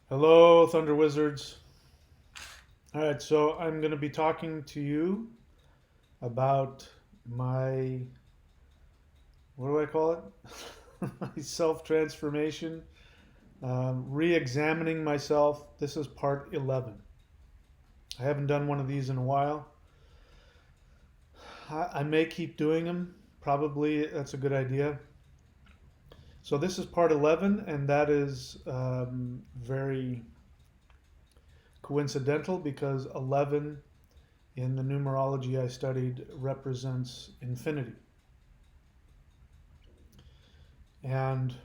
Hello, Thunder Wizards. All right, so I'm going to be talking to you about my, what do I call it? My self transformation, re examining myself. This is part 11. I haven't done one of these in a while. I may keep doing them. Probably that's a good idea. So, this is part 11, and that is very coincidental because 11 in the numerology I studied represents infinity. And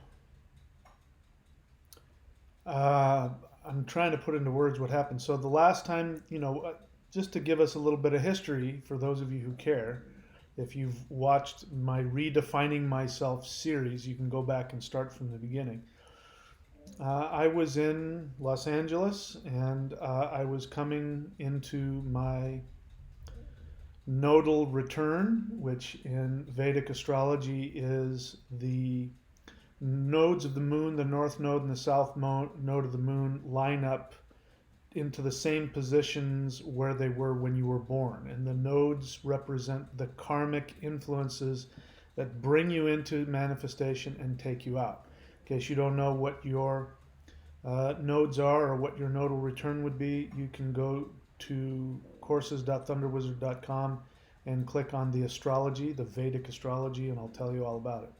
uh, I'm trying to put into words what happened. So the last time, just to give us a little bit of history for those of you who care, if you've watched my Redefining Myself series, you can go back and start from the beginning. I was in Los Angeles and I was coming into my nodal return, which in Vedic astrology is the nodes of the moon, the north node and the south node of the moon, line up into the same positions where they were when you were born. And the nodes represent the karmic influences that bring you into manifestation and take you out. In case you don't know what your nodes are or what your nodal return would be, you can go to courses.thunderwizard.com and click on the astrology, the Vedic astrology, and I'll tell you all about it.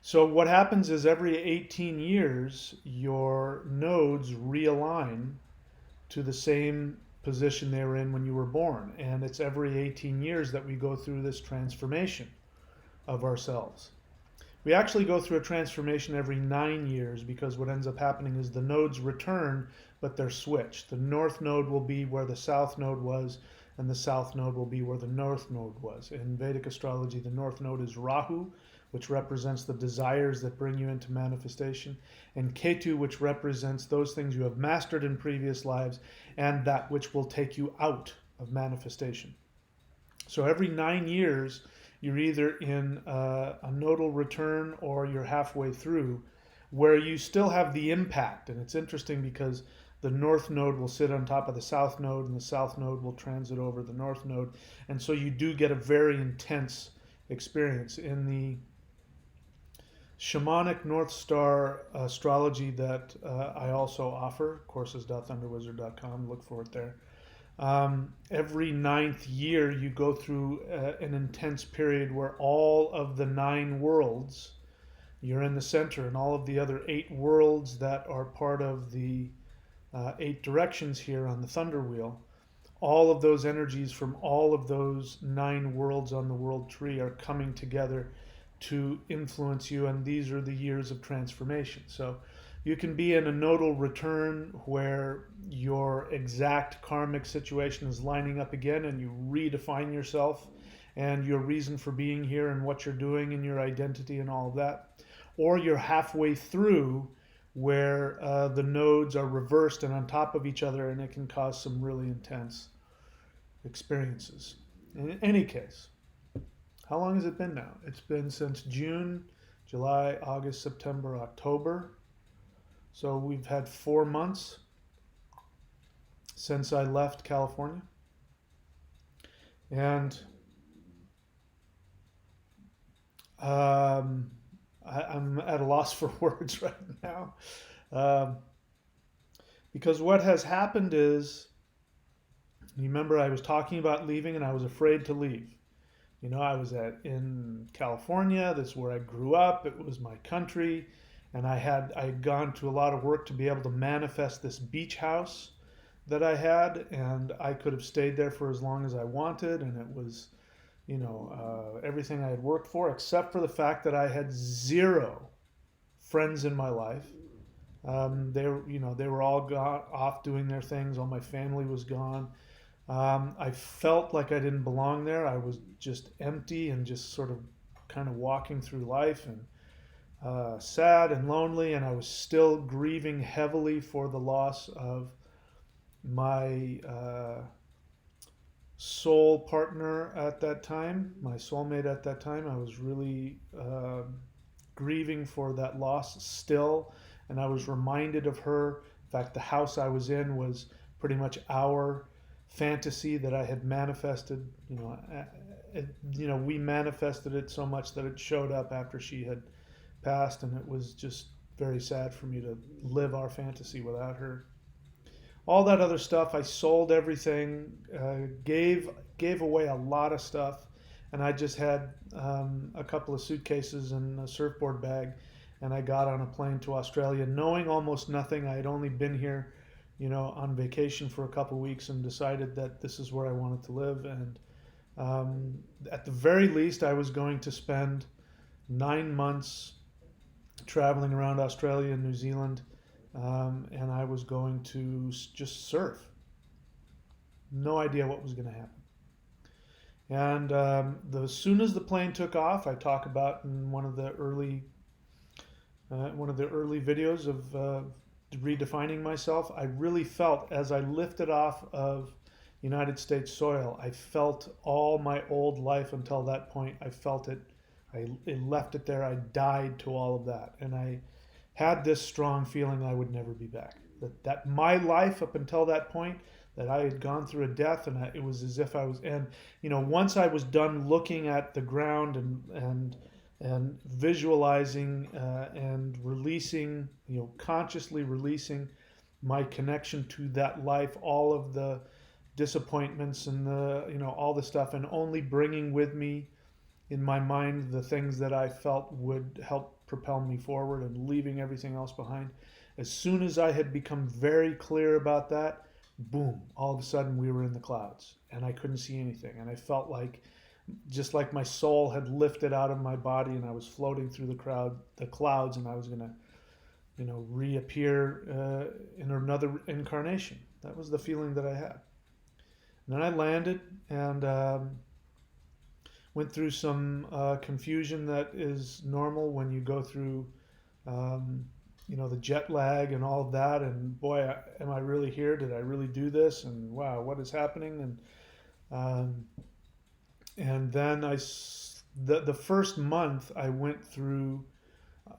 So what happens is every 18 years, your nodes realign to the same position they were in when you were born. And it's every 18 years that we go through this transformation of ourselves. We actually go through a transformation every 9 years because what ends up happening is the nodes return, but they're switched. The north node will be where the south node was, and the south node will be where the north node was. In Vedic astrology, the north node is Rahu, which represents the desires that bring you into manifestation, and Ketu, which represents those things you have mastered in previous lives and that which will take you out of manifestation. So every 9 years, you're either in a nodal return or you're halfway through where you still have the impact. And it's interesting because the north node will sit on top of the south node and the south node will transit over the north node. And so you do get a very intense experience. In the shamanic North Star astrology that I also offer, courses.thunderwizard.com, look for it there. Every ninth year, you go through an intense period where all of the nine worlds, you're in the center, and all of the other eight worlds that are part of the eight directions here on the thunder wheel, all of those energies from all of those nine worlds on the world tree are coming together to influence you, and these are the years of transformation. So you can be in a nodal return where your exact karmic situation is lining up again and you redefine yourself and your reason for being here and what you're doing and your identity and all of that. Or you're halfway through where the nodes are reversed and on top of each other, and it can cause some really intense experiences. In any case, how long has it been now? It's been since June, July, August, September, October. So we've had 4 months since I left California. And um, I'm at a loss for words right now. Um, because what has happened is, you remember I was talking about leaving and I was afraid to leave. I was in California. That's where I grew up. It was my country, and I had gone to a lot of work to be able to manifest this beach house that I had, and I could have stayed there for as long as I wanted, and it was, everything I had worked for, except for the fact that I had zero friends in my life. They were all gone off doing their things. All my family was gone. I felt like I didn't belong there. I was just empty and just sort of kind of walking through life and sad and lonely. And I was still grieving heavily for the loss of my soul partner at that time, my soulmate at that time. I was really grieving for that loss still. and I was reminded of her. In fact, the house I was in was pretty much our fantasy that I had manifested. We manifested it so much that it showed up after she had passed, and it was just very sad for me to live our fantasy without her. All that other stuff, I sold everything, gave away a lot of stuff, and I just had a couple of suitcases and a surfboard bag, and I got on a plane to Australia, knowing almost nothing. I had only been here, on vacation for a couple of weeks, and decided that this is where I wanted to live. And at the very least, I was going to spend 9 months traveling around Australia and New Zealand, and I was going to just surf. No idea what was going to happen. And as soon as the plane took off, I talk about in one of the early videos of redefining myself. I really felt as I lifted off of United States soil, I felt all my old life until that point. I felt it. I left it there. I died to all of that, and I had this strong feeling I would never be back. That my life up until that point, that I had gone through a death, and it was as if I was. And once I was done looking at the ground and visualizing and releasing, consciously releasing my connection to that life, all of the disappointments and all the stuff, and only bringing with me in my mind the things that I felt would help propel me forward, and leaving everything else behind. As soon as I had become very clear about that, boom, all of a sudden we were in the clouds and I couldn't see anything. And I felt like just like my soul had lifted out of my body and I was floating through the clouds, and I was going to, reappear in another incarnation. That was the feeling that I had. And then I landed and went through some confusion that is normal when you go through, the jet lag and all of that. And boy, am I really here? Did I really do this? And wow, what is happening? And then the first month I went through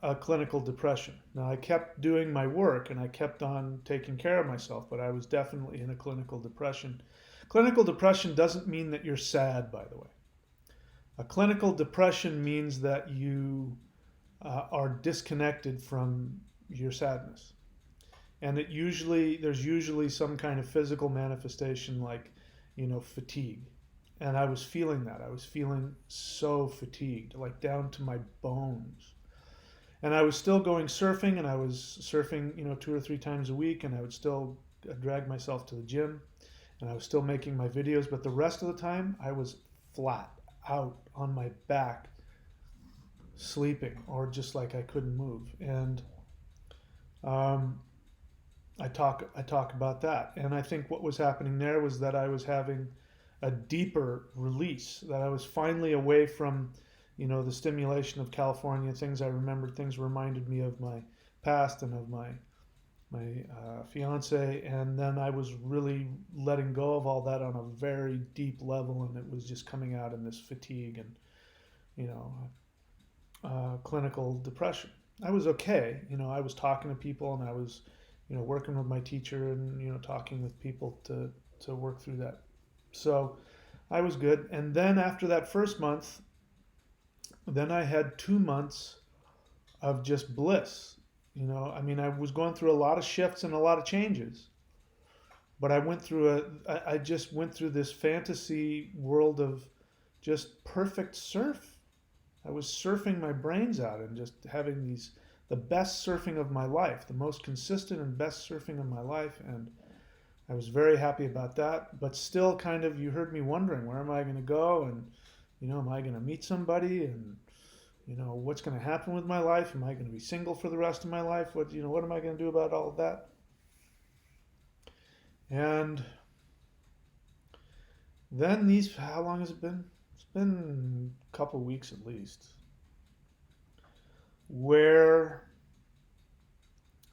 a clinical depression. Now I kept doing my work and I kept on taking care of myself, but I was definitely in a clinical depression. Clinical depression doesn't mean that you're sad, by the way. A clinical depression means that you are disconnected from your sadness, and there's usually some kind of physical manifestation, like fatigue. And I was feeling that. I was feeling so fatigued, like down to my bones. And I was still going surfing, and I was surfing 2 or 3 times a week, and I would still drag myself to the gym, and I was still making my videos. But the rest of the time, I was flat out on my back, sleeping, or just like I couldn't move. And I talk about that. And I think what was happening there was that I was having a deeper release, that I was finally away from the stimulation of California. Things I remembered, things reminded me of my past and of my fiance. And then I was really letting go of all that on a very deep level, and it was just coming out in this fatigue and clinical depression. I was okay. I was talking to people, and I was working with my teacher, and talking with people to work through that. So I was good. And then after that first month, then I had 2 months of just bliss. I was going through a lot of shifts and a lot of changes, but I just went through this fantasy world of just perfect surf. I was surfing my brains out and just having the best surfing of my life, the most consistent and best surfing of my life. And I was very happy about that, but still kind of, you heard me wondering, where am I going to go? And, am I going to meet somebody? And, what's going to happen with my life? Am I going to be single for the rest of my life? What am I going to do about all of that? And then how long has it been? It's been a couple of weeks at least, where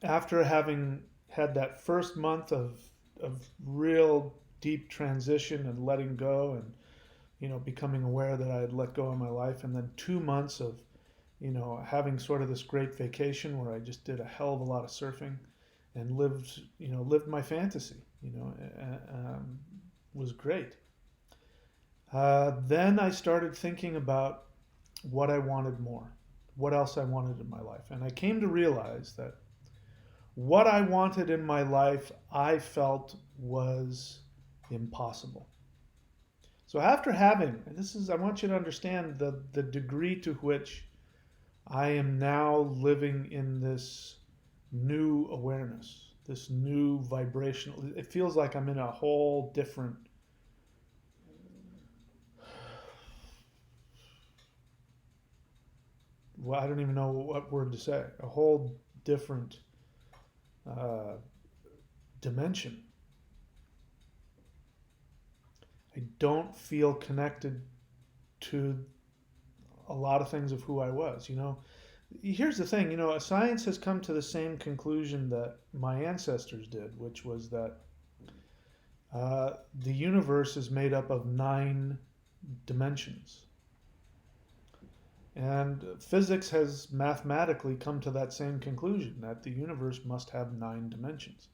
after having had that first month of real deep transition and letting go, and becoming aware that I had let go of my life, and then 2 months of having sort of this great vacation where I just did a hell of a lot of surfing and lived my fantasy, was great. Then I started thinking about what I wanted more, what else I wanted in my life. And I came to realize that what I wanted in my life, I felt was impossible. So after having, and I want you to understand the degree to which I am now living in this new awareness, this new vibrational. It feels like I'm in a whole different. Well, I don't even know what word to say. A whole different uh, dimension. I don't feel connected to a lot of things of who I was. Here's the thing. Science has come to the same conclusion that my ancestors did, which was that the universe is made up of 9 dimensions. And physics has mathematically come to that same conclusion that the universe must have 9 dimensions.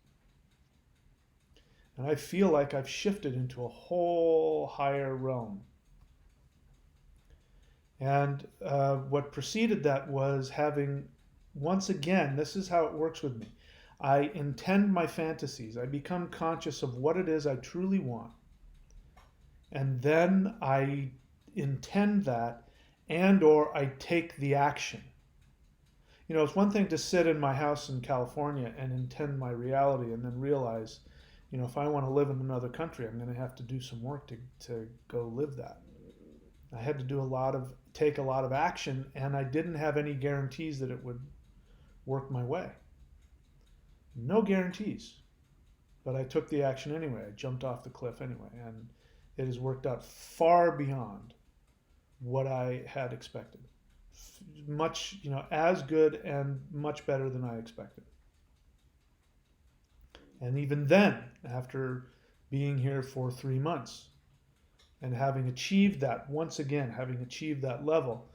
And I feel like I've shifted into a whole higher realm. And what preceded that was having, once again, this is how it works with me. I intend my fantasies. I become conscious of what it is I truly want. And then I intend that, and or I take the action. It's one thing to sit in my house in California and intend my reality and then realize, if I want to live in another country, I'm going to have to do some work to go live that. I had to take a lot of action, and I didn't have any guarantees that it would work my way. No guarantees. But I took the action anyway. I jumped off the cliff anyway, and it has worked out far beyond what I had expected. Much, as good and much better than I expected. And even then, after being here for 3 months and having achieved that, once again, having achieved that level,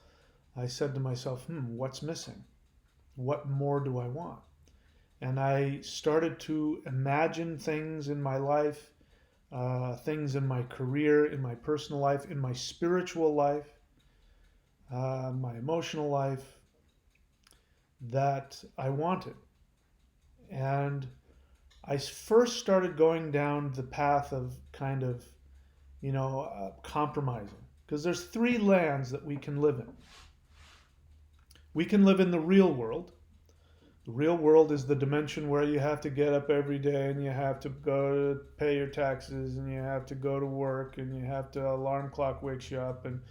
I said to myself, what's missing? What more do I want? And I started to imagine things in my life, things in my career, in my personal life, in my spiritual life, my emotional life that I wanted. And I first started going down the path of kind of, compromising. Because there's 3 lands that we can live in. We can live in the real world. The real world is the dimension where you have to get up every day and you have to go to pay your taxes and you have to go to work and you have to alarm clock wakes you up and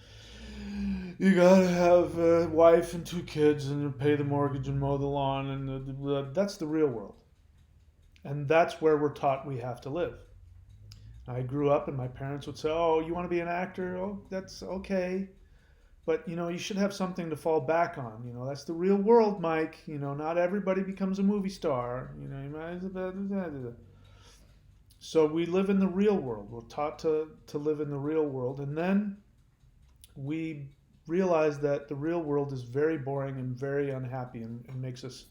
you gotta have a wife and 2 kids and pay the mortgage and mow the lawn and that's the real world. And that's where we're taught we have to live. I grew up and my parents would say, "Oh, you want to be an actor? Oh, that's okay. But, you should have something to fall back on. That's the real world, Mike. Not everybody becomes a movie star. So we live in the real world. We're taught to live in the real world. And then we realize that the real world is very boring and very unhappy and makes us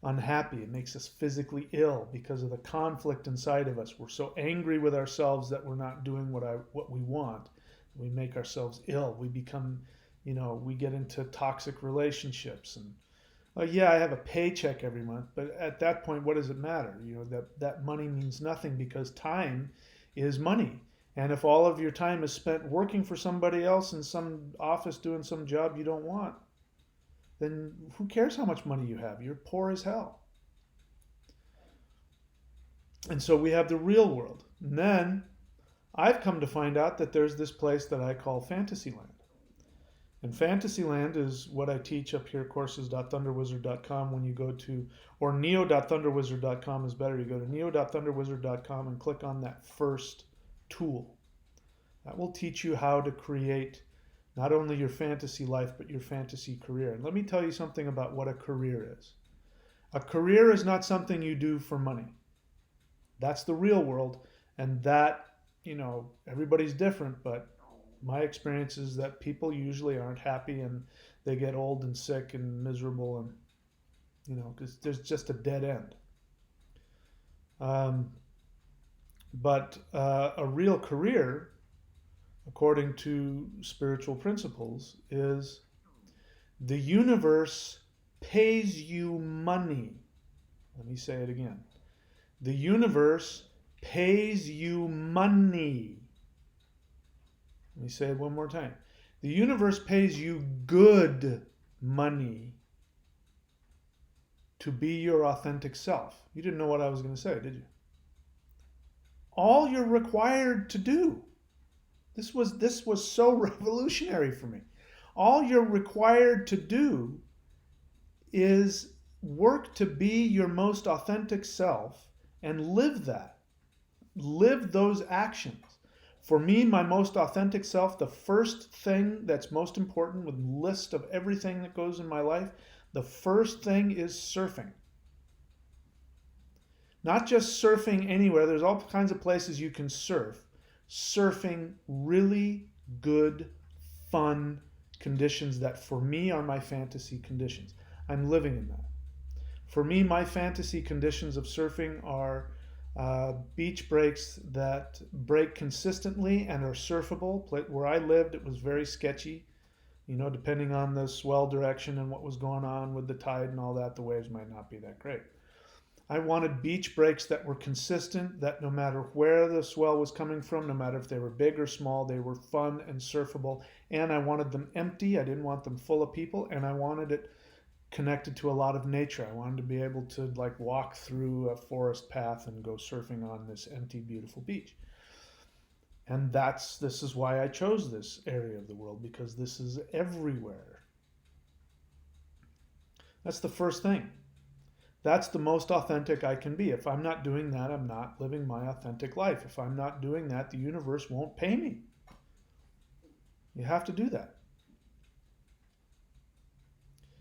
unhappy. It makes us physically ill because of the conflict inside of us. We're so angry with ourselves that we're not doing what we want. We make ourselves ill. We become, we get into toxic relationships. And yeah, I have a paycheck every month, but at that point, what does it matter? That money means nothing because time is money. And if all of your time is spent working for somebody else in some office doing some job you don't want, then who cares how much money you have? You're poor as hell. And so we have the real world. And then I've come to find out that there's this place that I call Fantasyland. And Fantasyland is what I teach up here, courses.thunderwizard.com when you go to, or neo.thunderwizard.com is better. You go to neo.thunderwizard.com and click on that first tool. That will teach you how to create not only your fantasy life, but your fantasy career. And let me tell you something about what a career is. A career is not something you do for money. That's the real world. And that, everybody's different, but my experience is that people usually aren't happy and they get old and sick and miserable, and because there's just a dead end. Um, but a real career, according to spiritual principles, is the universe pays you money. Let me say it again. The universe pays you money. Let me say it one more time. The universe pays you good money to be your authentic self. You didn't know what I was going to say, did you? All you're required to do. This was so revolutionary for me. All you're required to do is work to be your most authentic self and live that. Live those actions. For me, my most authentic self, the first thing that's most important with the list of everything that goes in my life, the first thing is surfing. Not just surfing anywhere. There's all kinds of places you can surf. Surfing really good, fun conditions that for me are my fantasy conditions. I'm living in that. For me, my fantasy conditions of surfing are beach breaks that break consistently and are surfable. Where I lived, it was very sketchy. Depending on the swell direction and what was going on with the tide and all that, the waves might not be that great. I wanted beach breaks that were consistent, that no matter where the swell was coming from, no matter if they were big or small, they were fun and surfable. And I wanted them empty. I didn't want them full of people. And I wanted it connected to a lot of nature. I wanted to be able to like walk through a forest path and go surfing on this empty, beautiful beach. And this is why I chose this area of the world, because this is everywhere. That's the first thing. That's the most authentic I can be. If I'm not doing that, I'm not living my authentic life. If I'm not doing that, the universe won't pay me. You have to do that.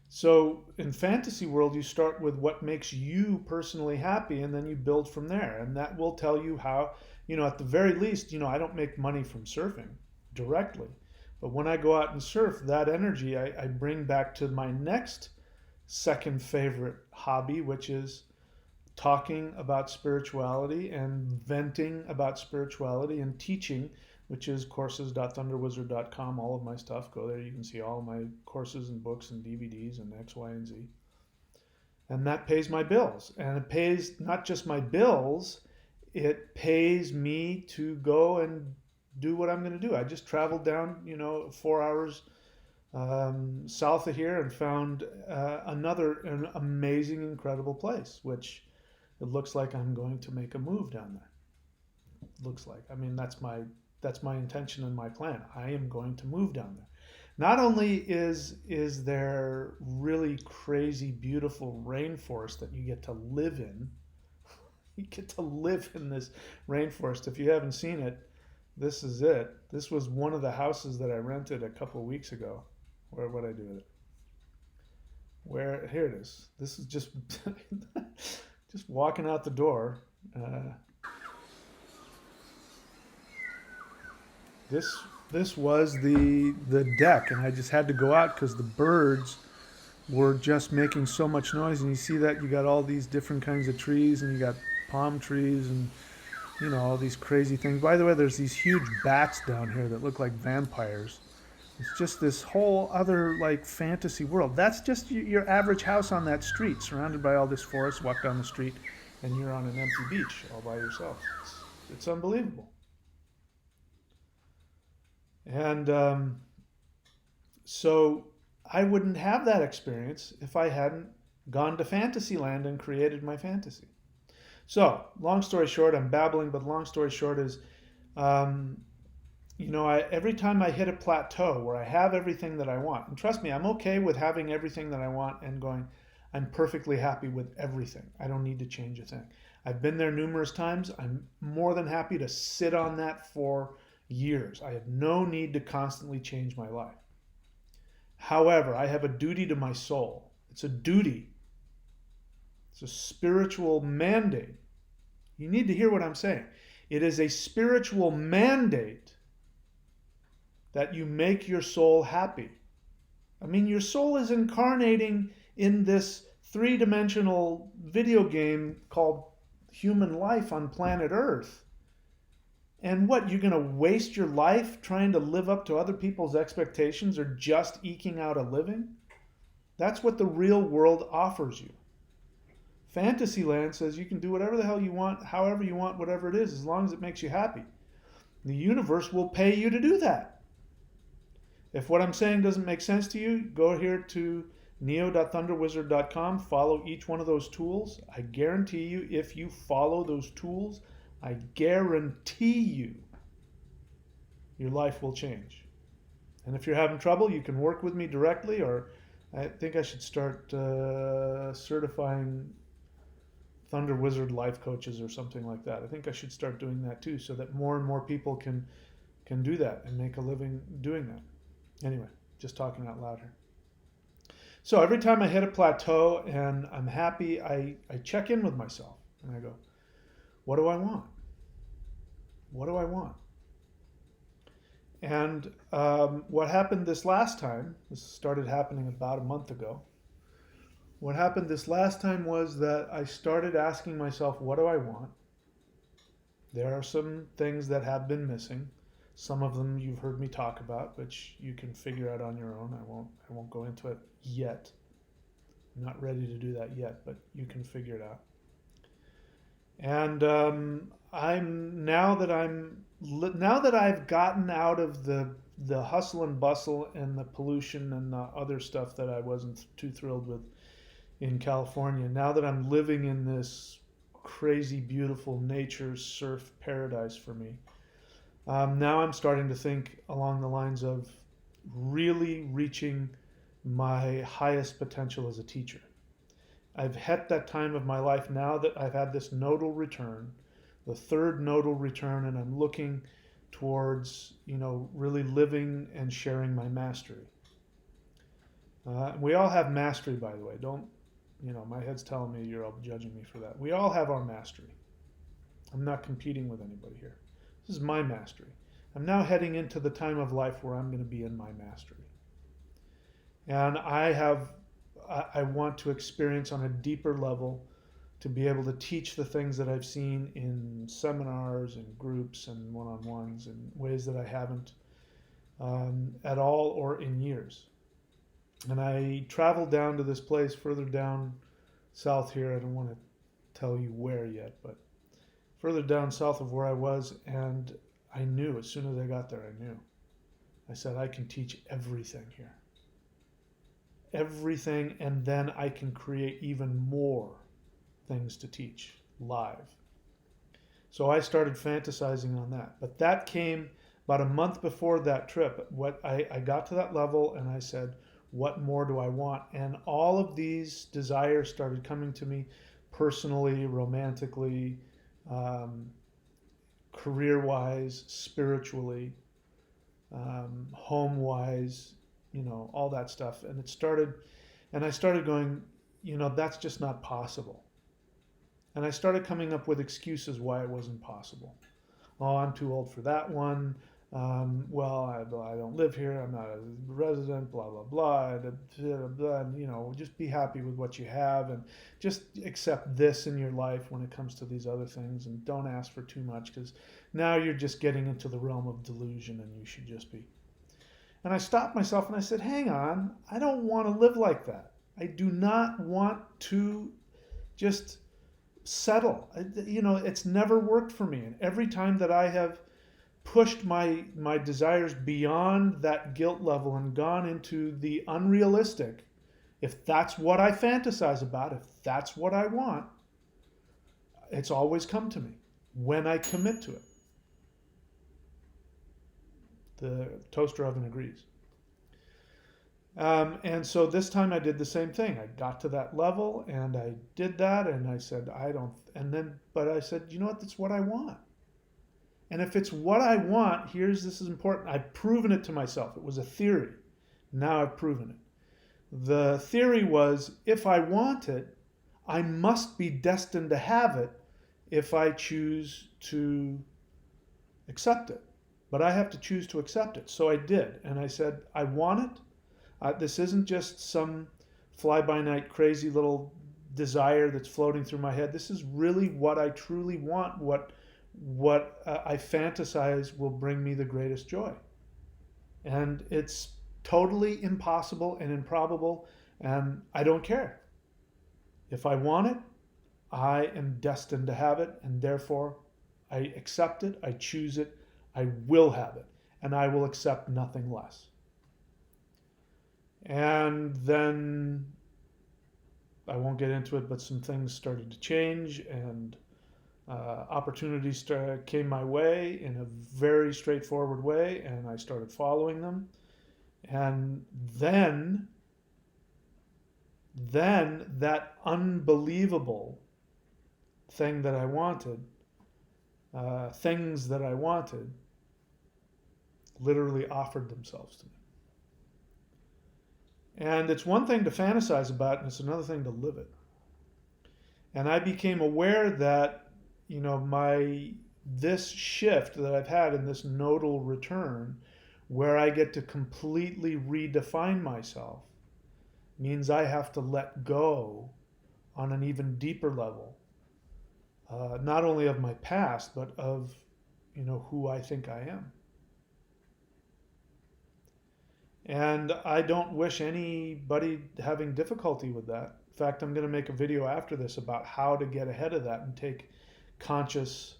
So in fantasy world, you start with what makes you personally happy, and then you build from there. And that will tell you how, at the very least, I don't make money from surfing directly. But when I go out and surf, that energy I bring back to my next second favorite hobby, which is talking about spirituality and venting about spirituality and teaching, which is courses.thunderwizard.com. All of my stuff, go there. You can see all of my courses and books and DVDs and X, Y, and Z. And that pays my bills. And it pays not just my bills, it pays me to go and do what I'm going to do. I just traveled down, 4 hours south of here and found an amazing, incredible place, which it looks like I'm going to make a move down there. It looks like. I mean, that's my intention and my plan. I am going to move down there. Not only is there really crazy, beautiful rainforest that you get to live in. You get to live in this rainforest. If you haven't seen it, this is it. This was one of the houses that I rented a couple of weeks ago. Where would I do with it? Here it is. This is just just walking out the door. This was the deck, and I just had to go out because the birds were just making so much noise. And you see that you got all these different kinds of trees, and you got palm trees, and all these crazy things. By the way, there's these huge bats down here that look like vampires. It's just this whole other like fantasy world. That's just your average house on that street, surrounded by all this forest. Walk down the street, and you're on an empty beach all by yourself. It's unbelievable. And so I wouldn't have that experience if I hadn't gone to Fantasyland and created my fantasy. So, long story short, I'm babbling, but long story short is, every time I hit a plateau where I have everything that I want, and trust me, I'm okay with having everything that I want and going, I'm perfectly happy with everything. I don't need to change a thing. I've been there numerous times. I'm more than happy to sit on that for years. I have no need to constantly change my life. However, I have a duty to my soul. It's a duty. It's a spiritual mandate. You need to hear what I'm saying. It is a spiritual mandate that you make your soul happy. I mean, your soul is incarnating in this three-dimensional video game called human life on planet Earth. And what, you're going to waste your life trying to live up to other people's expectations or just eking out a living? That's what the real world offers you. Fantasyland says you can do whatever the hell you want, however you want, whatever it is, as long as it makes you happy. The universe will pay you to do that. If what I'm saying doesn't make sense to you, go here to neo.thunderwizard.com, follow each one of those tools. I guarantee you, if you follow those tools, I guarantee you, your life will change. And if you're having trouble, you can work with me directly, or I think I should start certifying Thunder Wizard life coaches or something like that. I think I should start doing that too, so that more and more people can do that and make a living doing that. Anyway, just talking out loud here. So every time I hit a plateau and I'm happy, I check in with myself and I go, what do I want? What do I want? And what happened this last time, this started happening about a month ago. What happened this last time was that I started asking myself, what do I want? There are some things that have been missing. Some of them you've heard me talk about, which you can figure out on your own. I won't go into it yet. I'm not ready to do that yet, but you can figure it out. And now that I've gotten out of the hustle and bustle and the pollution and the other stuff that I wasn't too thrilled with in California, now that I'm living in this crazy, beautiful nature surf paradise for me, now I'm starting to think along the lines of really reaching my highest potential as a teacher. I've hit that time of my life now that I've had this nodal return, the third nodal return, and I'm looking towards, really living and sharing my mastery. We all have mastery, by the way. Don't, my head's telling me you're all judging me for that. We all have our mastery. I'm not competing with anybody here. This is my mastery. I'm now heading into the time of life where I'm going to be in my mastery. And I want to experience on a deeper level, to be able to teach the things that I've seen in seminars and groups and one-on-ones in ways that I haven't at all or in years. And I traveled down to this place further down south here. I don't want to tell you where yet, but further down south of where I was, and I knew as soon as I got there, I knew. I said, I can teach everything here. Everything, and then I can create even more things to teach live. So I started fantasizing on that. But that came about a month before that trip. I got to that level and I said, what more do I want? And all of these desires started coming to me personally, romantically, career-wise, spiritually, home-wise, all that stuff. And I started going, that's just not possible. And I started coming up with excuses why it wasn't possible. Oh, I'm too old for that one. Well, I don't live here. I'm not a resident, blah, blah, blah, blah, blah. And, just be happy with what you have and just accept this in your life when it comes to these other things, and don't ask for too much, because now you're just getting into the realm of delusion and you should just be. And I stopped myself and I said, hang on, I don't want to live like that. I do not want to just settle. It's never worked for me. And every time that I have pushed my desires beyond that guilt level and gone into the unrealistic, if that's what I fantasize about, if that's what I want, it's always come to me when I commit to it. The toaster oven agrees. And so this time I did the same thing. I got to that level and I did that, and I said, but I said, you know what, that's what I want. And if it's what I want, this is important. I've proven it to myself. It was a theory. Now I've proven it. The theory was, if I want it, I must be destined to have it if I choose to accept it. But I have to choose to accept it. So I did. And I said, I want it. This isn't just some fly-by-night crazy little desire that's floating through my head. This is really what I truly want, what I fantasize will bring me the greatest joy. And it's totally impossible and improbable, and I don't care. If I want it, I am destined to have it, and therefore I accept it, I choose it, I will have it, and I will accept nothing less. And then I won't get into it, but some things started to change, and opportunities came my way in a very straightforward way, and I started following them. And then that unbelievable thing that I wanted, things that I wanted, literally offered themselves to me. And it's one thing to fantasize about, and it's another thing to live it. And I became aware that, my this shift that I've had in this nodal return, where I get to completely redefine myself, means I have to let go on an even deeper level, not only of my past, but of who I think I am. And I don't wish anybody having difficulty with that. In fact, I'm going to make a video after this about how to get ahead of that and take conscious,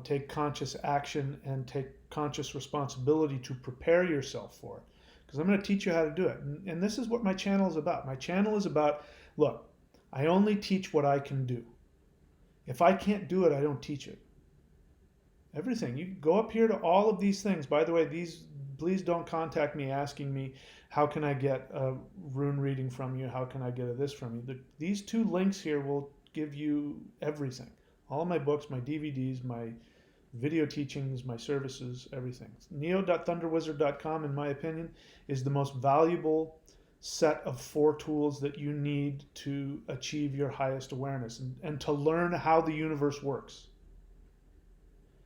take conscious action and take conscious responsibility to prepare yourself for it. Because I'm going to teach you how to do it. And this is what my channel is about. My channel is about, look, I only teach what I can do. If I can't do it, I don't teach it. Everything. You go up here to all of these things. By the way, please don't contact me asking me, how can I get a rune reading from you? How can I get this from you? These two links here will give you everything. All of my books, my DVDs, my video teachings, my services, everything. neo.thunderwizard.com, in my opinion, is the most valuable set of 4 tools that you need to achieve your highest awareness and to learn how the universe works.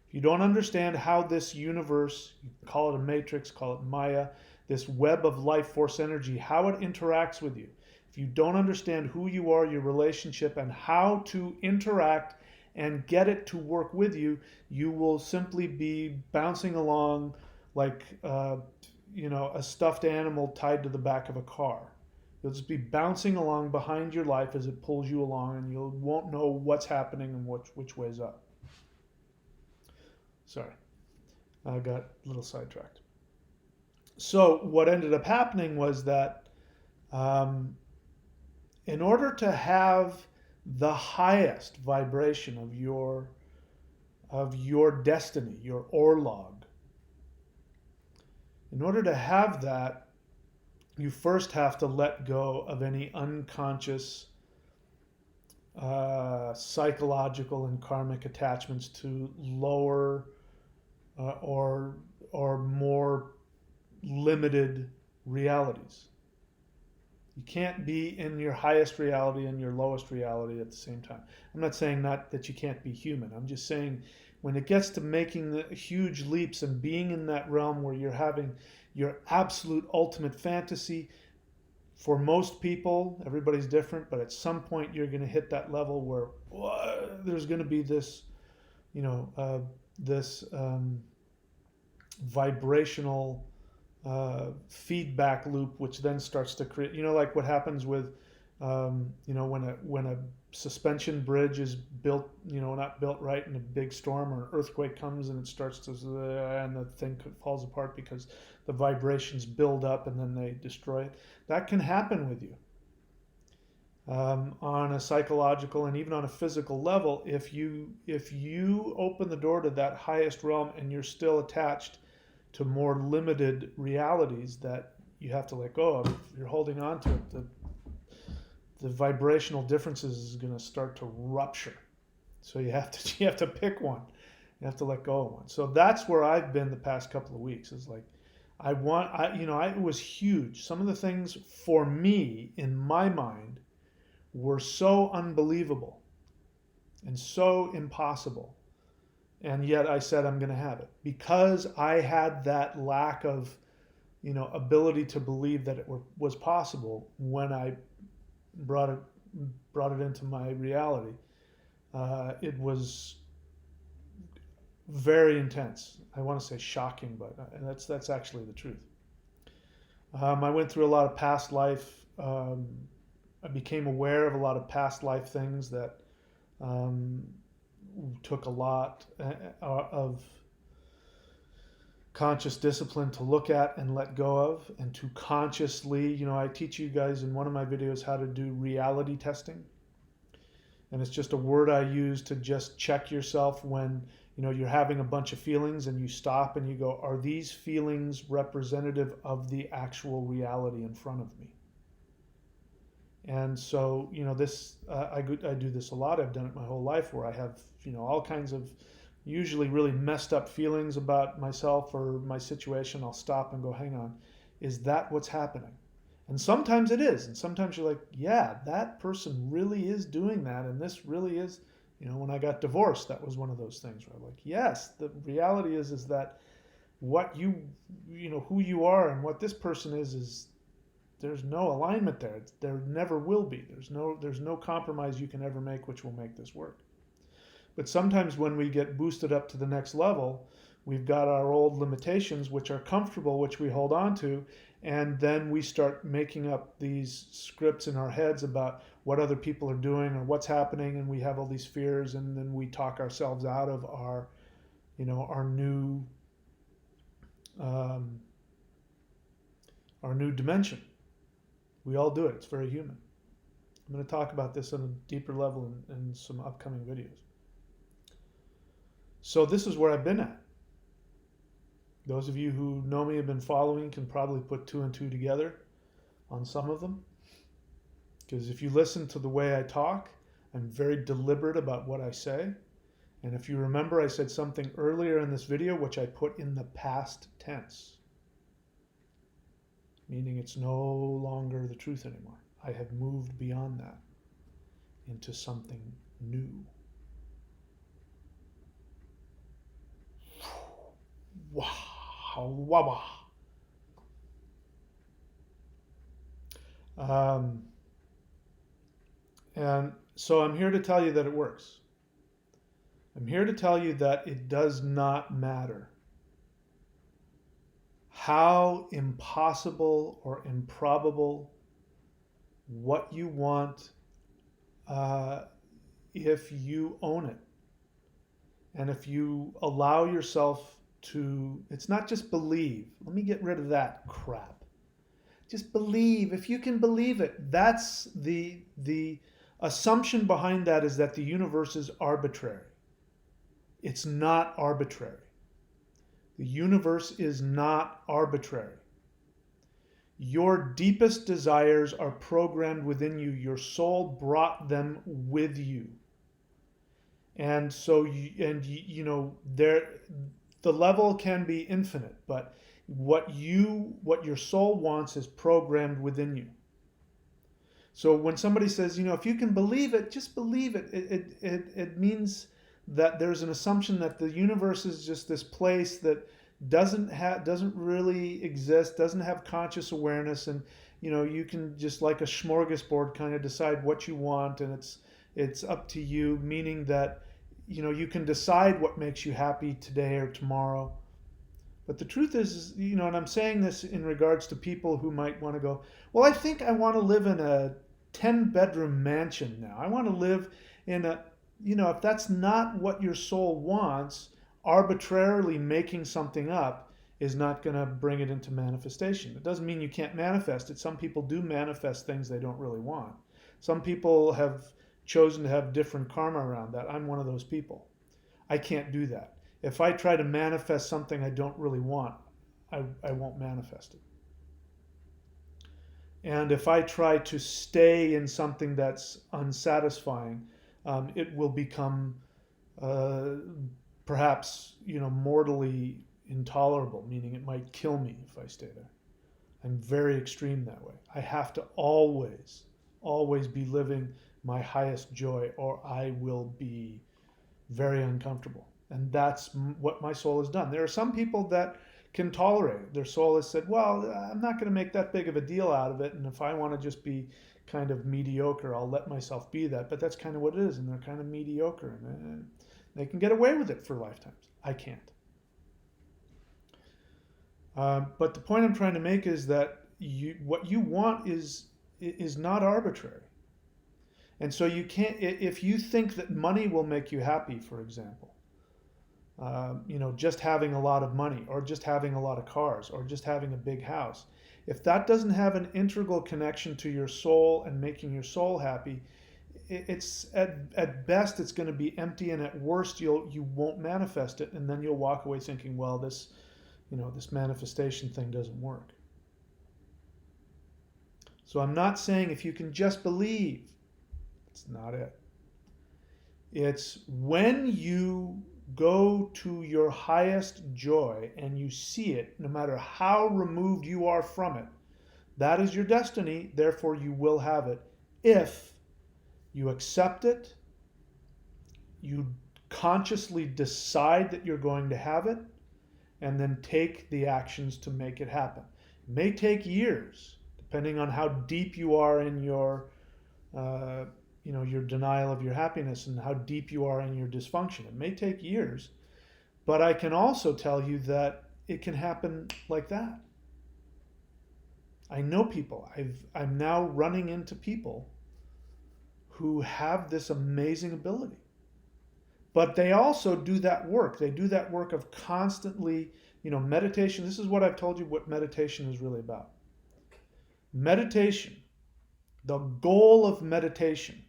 If you don't understand how this universe, you call it a matrix, call it Maya, this web of life force energy, how it interacts with you. If you don't understand who you are, your relationship, and how to interact and get it to work with you, you will simply be bouncing along like a stuffed animal tied to the back of a car. You'll just be bouncing along behind your life as it pulls you along, and you won't know what's happening and which way's up. Sorry, I got a little sidetracked. So what ended up happening was that in order to have the highest vibration of your destiny, your orlog, in order to have that, you first have to let go of any unconscious psychological and karmic attachments to lower or more limited realities. You can't be in your highest reality and your lowest reality at the same time. I'm not saying not that you can't be human. I'm just saying when it gets to making the huge leaps and being in that realm where you're having your absolute ultimate fantasy, for most people, everybody's different, but at some point you're going to hit that level where there's going to be this, this vibrational feedback loop, which then starts to create, like what happens with, when a suspension bridge is built, not built right in a big storm or an earthquake comes and it starts to, and the thing falls apart because the vibrations build up and then they destroy it. That can happen with you on a psychological and even on a physical level. If you open the door to that highest realm and you're still attached to more limited realities that you have to let go of, if you're holding on to it, the vibrational differences is going to start to rupture. So you have to pick one. You have to let go of one. So that's where I've been the past couple of weeks. Is like, it was huge. Some of the things for me in my mind were so unbelievable and so impossible. And yet I said I'm going to have it because I had that lack of, ability to believe that was possible when I brought it brought it into my reality. It was very intense. I want to say shocking, but that's actually the truth. I went through a lot of past life. I became aware of a lot of past life things that um, took a lot of conscious discipline to look at and let go of, and to consciously, I teach you guys in one of my videos how to do reality testing. And it's just a word I use to just check yourself when you're having a bunch of feelings, and you stop and you go, are these feelings representative of the actual reality in front of me? And so, this I do this a lot. I've done it my whole life, where I have all kinds of usually really messed up feelings about myself or my situation. I'll stop and go, hang on, is that what's happening? And sometimes it is, and sometimes you're like, yeah, that person really is doing that, and this really is. When I got divorced, that was one of those things where I'm like, yes, the reality is that what who you are and what this person is there's no alignment there. There never will be. There's no compromise you can ever make which will make this work. But sometimes when we get boosted up to the next level, we've got our old limitations which are comfortable, which we hold on to, and then we start making up these scripts in our heads about what other people are doing or what's happening, and we have all these fears, and then we talk ourselves out of our new um, our new dimension. We all do it. It's very human. I'm going to talk about this on a deeper level in some upcoming videos. So this is where I've been at. Those of you who know me, have been following, can probably put two and two together on some of them. Because if you listen to the way I talk, I'm very deliberate about what I say. And if you remember, I said something earlier in this video which I put in the past tense, meaning it's no longer the truth anymore. I have moved beyond that into something new. Wow. Wow. And so I'm here to tell you that it works. I'm here to tell you that it does not matter how impossible or improbable what you want, if you own it. And if you allow yourself to, it's not just believe. Let me get rid of that crap. Just believe. If you can believe it, that's the assumption behind that, is that the universe is arbitrary. It's not arbitrary. The universe is not arbitrary. Your deepest desires are programmed within you. Your soul brought them with you. And so, the level can be infinite, but what your soul wants is programmed within you. So when somebody says, if you can believe it, just believe it. It means that there's an assumption that the universe is just this place that doesn't really exist, doesn't have conscious awareness, and you can just like a smorgasbord kind of decide what you want, and it's up to you, meaning that you can decide what makes you happy today or tomorrow. But the truth is, and I'm saying this in regards to people who might want to go, well, I think I want to live in a 10-bedroom mansion now. I want to live in a, if that's not what your soul wants, arbitrarily making something up is not going to bring it into manifestation. It doesn't mean you can't manifest it. Some people do manifest things they don't really want. Some people have chosen to have different karma around that. I'm one of those people. I can't do that. If I try to manifest something I don't really want, I won't manifest it. And if I try to stay in something that's unsatisfying, it will become perhaps mortally intolerable, meaning it might kill me if I stay there. I'm very extreme that way. I have to always be living my highest joy, or I will be very uncomfortable. And that's what my soul has done. There are some people that can tolerate it. Their soul has said, well, I'm not going to make that big of a deal out of it. And if I want to just be kind of mediocre, I'll let myself be that. But that's kind of what it is. And they're kind of mediocre. And they can get away with it for lifetimes. I can't. But the point I'm trying to make is that what you want is not arbitrary. And so you can't, if you think that money will make you happy, for example, just having a lot of money or just having a lot of cars or just having a big house, if that doesn't have an integral connection to your soul and making your soul happy, it's at best it's going to be empty, and at worst you won't manifest it, and then you'll walk away thinking, well, this manifestation thing doesn't work. So I'm not saying if you can just believe. It's not it. It's when you go to your highest joy and you see it, no matter how removed you are from it, that is your destiny, therefore you will have it. If you accept it, you consciously decide that you're going to have it, and then take the actions to make it happen. It may take years, depending on how deep you are in your your denial of your happiness and how deep you are in your dysfunction. It may take years, but I can also tell you that it can happen like that. I know people. I'm now running into people who have this amazing ability. But they also do that work. They do that work of constantly, meditation. This is what I've told you what meditation is really about. Meditation, the goal of meditation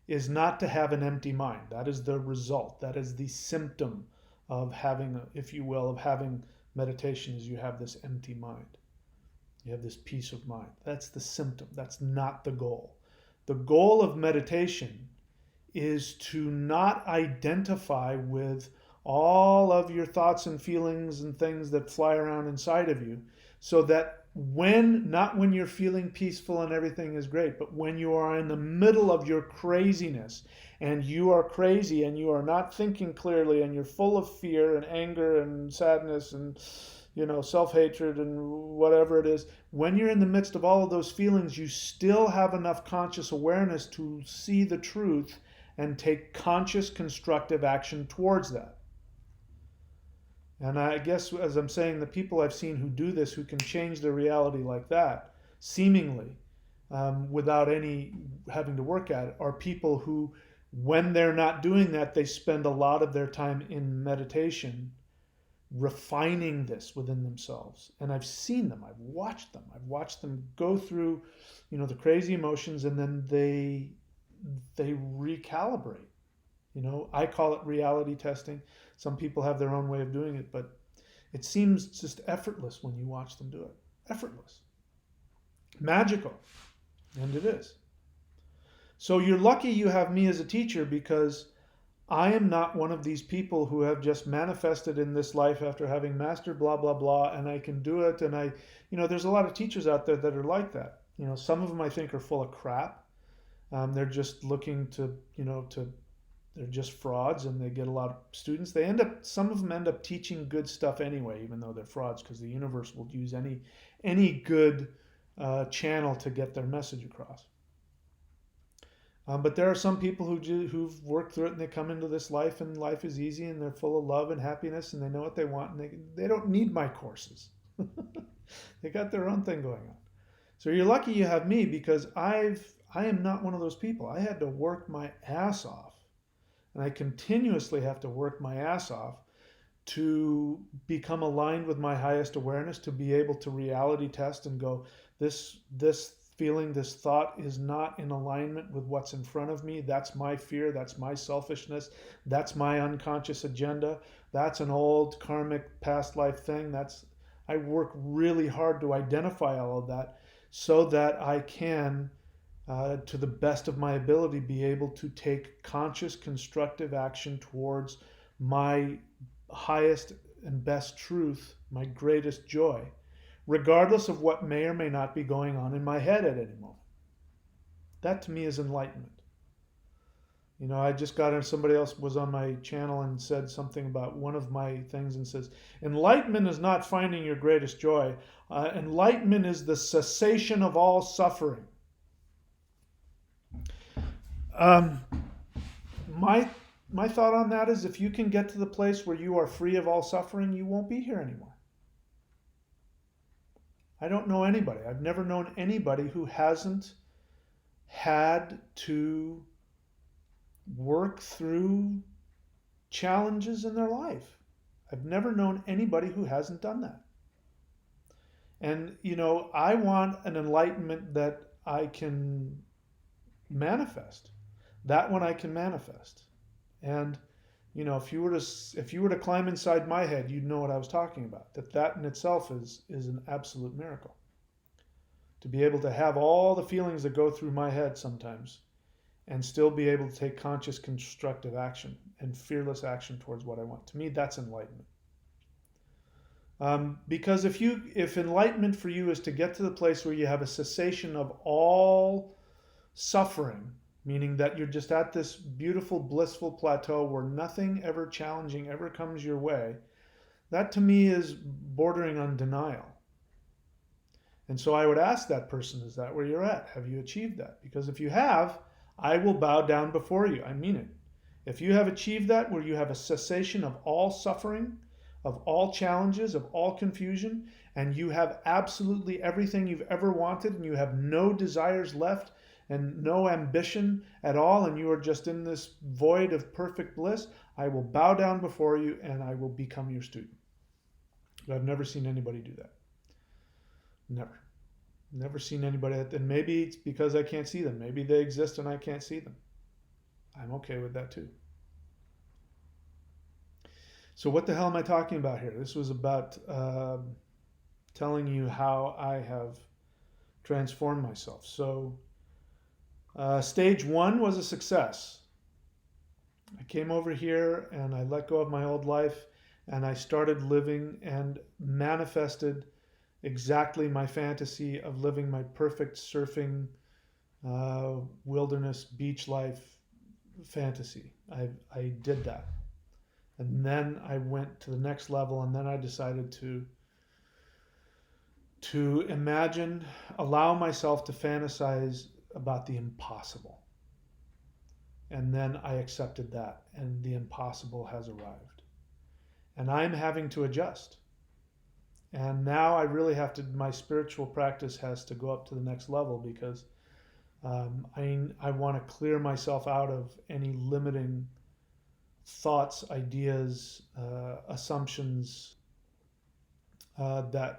is not to have an empty mind. That is the result. That is the symptom of having, if you will, of having meditation, is you have this empty mind. You have this peace of mind. That's the symptom. That's not the goal. The goal of meditation is to not identify with all of your thoughts and feelings and things that fly around inside of you, so that not when you're feeling peaceful and everything is great, but when you are in the middle of your craziness and you are crazy and you are not thinking clearly and you're full of fear and anger and sadness and self-hatred and whatever it is, when you're in the midst of all of those feelings, you still have enough conscious awareness to see the truth and take conscious constructive action towards that. And I guess, as I'm saying, the people I've seen who do this, who can change their reality like that, seemingly, without any having to work at it, are people who, when they're not doing that, they spend a lot of their time in meditation, refining this within themselves. And I've seen them, I've watched them go through, the crazy emotions, and then they recalibrate. I call it reality testing. Some people have their own way of doing it, but it seems just effortless when you watch them do it. Effortless. Magical. And it is. So you're lucky you have me as a teacher, because I am not one of these people who have just manifested in this life after having mastered blah, blah, blah, and I can do it. And there's a lot of teachers out there that are like that. Some of them I think are full of crap. They're just looking they're just frauds, and they get a lot of students. Some of them end up teaching good stuff anyway, even though they're frauds, because the universe will use any good channel to get their message across. But there are some people who've worked through it, and they come into this life, and life is easy, and they're full of love and happiness, and they know what they want, and they don't need my courses. They got their own thing going on. So you're lucky you have me, because I am not one of those people. I had to work my ass off, and I continuously have to work my ass off to become aligned with my highest awareness, to be able to reality test and go, this feeling, this thought is not in alignment with what's in front of me. That's my fear. That's my selfishness. That's my unconscious agenda. That's an old karmic past life thing. I work really hard to identify all of that, so that I can, to the best of my ability, be able to take conscious, constructive action towards my highest and best truth, my greatest joy, regardless of what may or may not be going on in my head at any moment. That to me is enlightenment. I just got on, somebody else was on my channel and said something about one of my things and says, enlightenment is not finding your greatest joy. Enlightenment is the cessation of all suffering. Um, my my thought on that is if you can get to the place where you are free of all suffering, you won't be here anymore. I don't know anybody. I've never known anybody who hasn't had to work through challenges in their life. I've never known anybody who hasn't done that. And, I want an enlightenment that I can manifest. That one I can manifest. And, if you were to climb inside my head, you'd know what I was talking about. That in itself is an absolute miracle. To be able to have all the feelings that go through my head sometimes and still be able to take conscious constructive action and fearless action towards what I want. To me, that's enlightenment. Because if enlightenment for you is to get to the place where you have a cessation of all suffering, meaning that you're just at this beautiful, blissful plateau where nothing ever challenging ever comes your way, that to me is bordering on denial. And so I would ask that person, is that where you're at? Have you achieved that? Because if you have, I will bow down before you. I mean it. If you have achieved that, where you have a cessation of all suffering, of all challenges, of all confusion, and you have absolutely everything you've ever wanted, and you have no desires left and no ambition at all, and you are just in this void of perfect bliss, I will bow down before you and I will become your student. But I've never seen anybody do that. Never. Never seen anybody. And maybe it's because I can't see them. Maybe they exist and I can't see them. I'm okay with that too. So what the hell am I talking about here? This was about telling you how I have transformed myself. So stage one was a success. I came over here and I let go of my old life and I started living and manifested exactly my fantasy of living my perfect surfing, wilderness, beach life fantasy. I did that. And then I went to the next level, and then I decided to imagine, allow myself to fantasize about the impossible. And then I accepted that, and the impossible has arrived. And I'm having to adjust. And now I really have to, my spiritual practice has to go up to the next level because I want to clear myself out of any limiting thoughts, ideas, assumptions that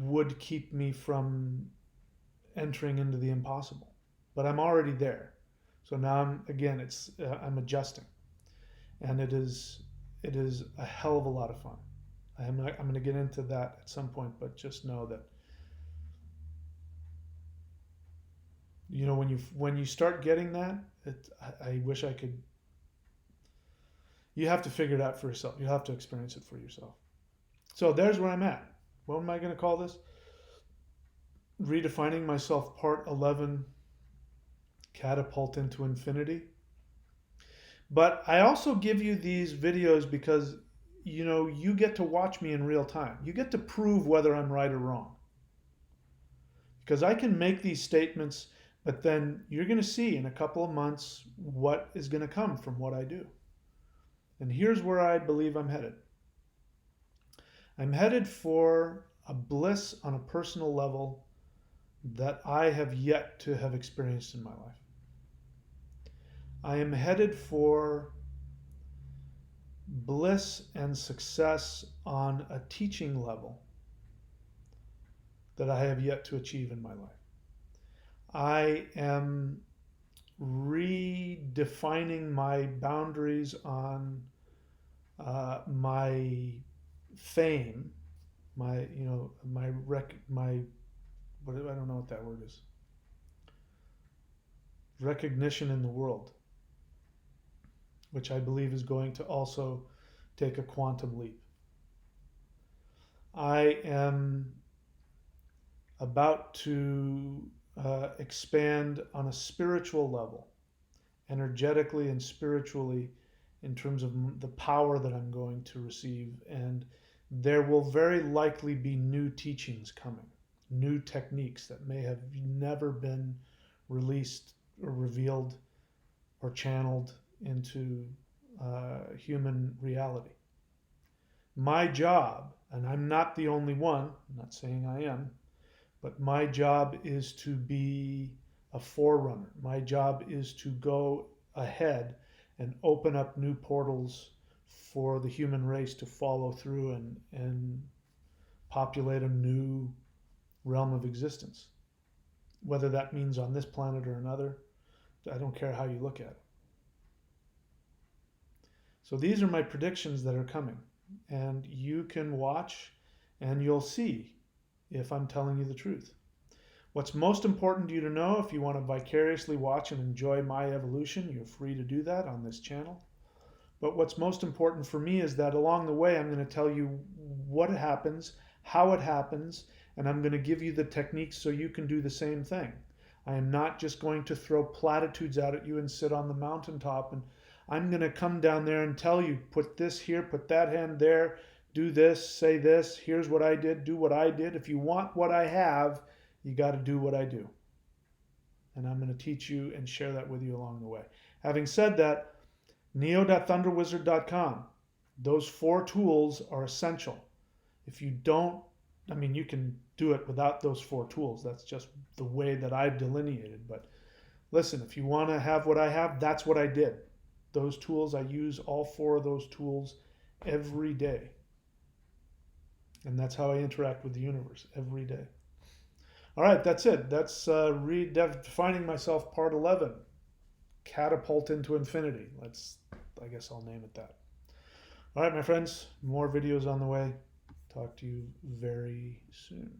would keep me from entering into the impossible. But I'm already there, so now I'm adjusting, and it is a hell of a lot of fun. I'm going to get into that at some point, but just know that when you start getting that, I wish I could. You have to figure it out for yourself. You have to experience it for yourself. So there's where I'm at. What am I going to call this? Redefining Myself Part 11, Catapult into Infinity. But I also give you these videos because you get to watch me in real time. You get to prove whether I'm right or wrong. Because I can make these statements, but then you're going to see in a couple of months what is going to come from what I do. And here's where I believe I'm headed. I'm headed for a bliss on a personal level that I have yet to have experienced in my life. I am headed for bliss and success on a teaching level that I have yet to achieve in my life. I am redefining my boundaries on my fame, my what I don't know what that word is. Recognition in the world, which I believe is going to also take a quantum leap. I am about to expand on a spiritual level energetically and spiritually, in terms of the power that I'm going to receive. And there will very likely be new teachings coming, new techniques that may have never been released or revealed or channeled into human reality. My job, and I'm not the only one, I'm not saying I am, but my job is to be a forerunner. My job is to go ahead and open up new portals for the human race to follow through and populate a new realm of existence. Whether that means on this planet or another, I don't care how you look at it. So these are my predictions that are coming. And you can watch and you'll see if I'm telling you the truth. What's most important to you to know, if you want to vicariously watch and enjoy my evolution, you're free to do that on this channel. But what's most important for me is that along the way, I'm going to tell you what happens, how it happens, and I'm going to give you the techniques so you can do the same thing. I am not just going to throw platitudes out at you and sit on the mountaintop, and I'm going to come down there and tell you, put this here, put that hand there, do this, say this, here's what I did, do what I did. If you want what I have, you got to do what I do. And I'm going to teach you and share that with you along the way. Having said that, neo.thunderwizard.com, those 4 tools are essential. If you don't, I mean, you can do it without those 4 tools. That's just the way that I've delineated. But listen, if you want to have what I have, that's what I did. Those tools, I use all 4 of those tools every day. And that's how I interact with the universe every day. All right, that's it. That's Redefining Myself, Part 11. Catapult into Infinity. I guess I'll name it that. All right, my friends, more videos on the way. Talk to you very soon.